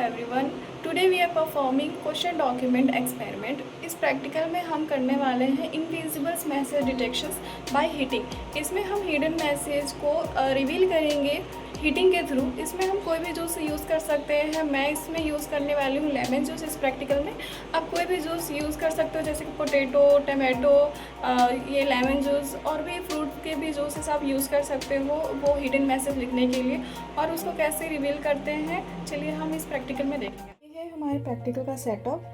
Everyone. Today we are performing question document experiment. इस practical में हम करने वाले हैं invisibles message detections by heating. इसमें हम हिडन मैसेज को रिवील करेंगे हीटिंग के थ्रू। इसमें हम कोई भी जूस यूज़ कर सकते हैं। मैं इसमें यूज़ करने वाली हूँ लेमन जूस इस प्रैक्टिकल में। आप कोई भी जूस यूज़ कर सकते हो, जैसे कि पोटैटो, टमाटो, ये लेमन जूस और भी फ्रूट के भी जूसेस आप यूज़ कर सकते हो वो हिडन मैसेज लिखने के लिए। और उसको कैसे रिवील करते हैं चलिए हम इस प्रैक्टिकल में देखेंगे। ये है हमारे प्रैक्टिकल का सेटअप।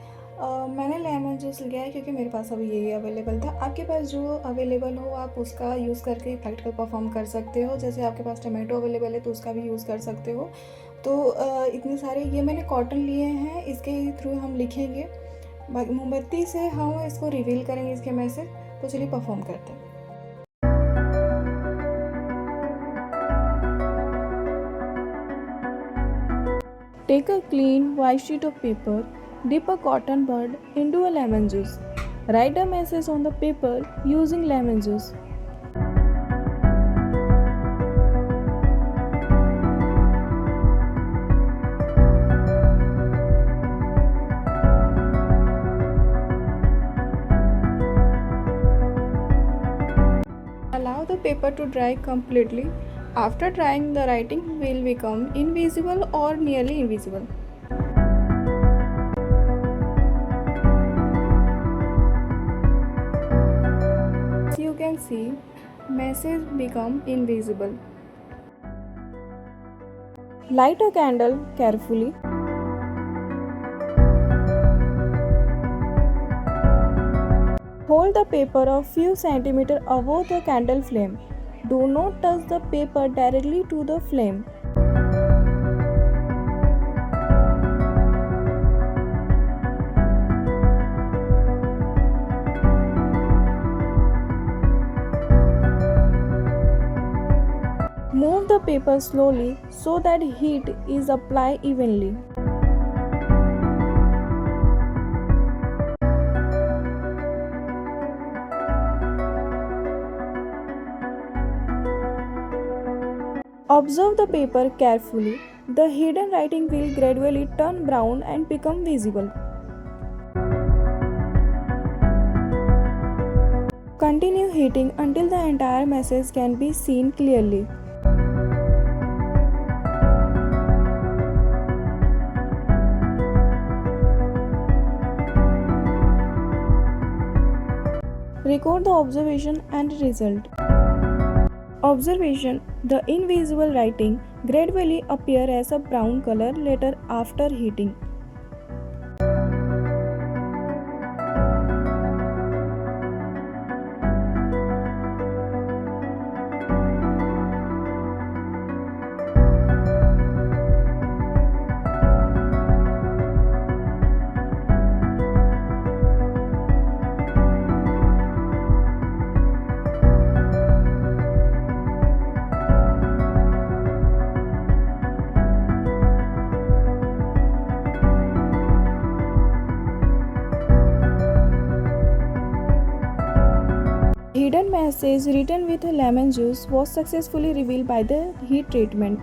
मैंने लेमन जूस लिया है क्योंकि मेरे पास अभी यही अवेलेबल था। आपके पास जो अवेलेबल हो आप उसका यूज़ करके प्रैक्टिकल परफॉर्म कर सकते हो। जैसे आपके पास टमाटो अवेलेबल है तो उसका भी यूज़ कर सकते हो। तो इतने सारे ये मैंने कॉटन लिए हैं, इसके थ्रू हम लिखेंगे। मोमबत्ती से हम इसको रिवील करेंगे इसके मैसेज। तो चलिए परफॉर्म करते हैं। Take a clean white sheet of paper, dip a cotton bud into a lemon juice. Write a message on the paper using lemon juice. Allow the paper to dry completely. After drying, the writing will become invisible or nearly invisible. As you can see, message become invisible. Light a candle carefully. Hold the paper a few centimeters above the candle flame. Do not touch the paper directly to the flame. Move the paper slowly so that heat is applied evenly. Observe the paper carefully. The hidden writing will gradually turn brown and become visible. Continue heating until the entire message can be seen clearly. Record the observation and result. Observation: the invisible writing gradually appear as a brown color later after heating. Hidden message written with lemon juice was successfully revealed by the heat treatment.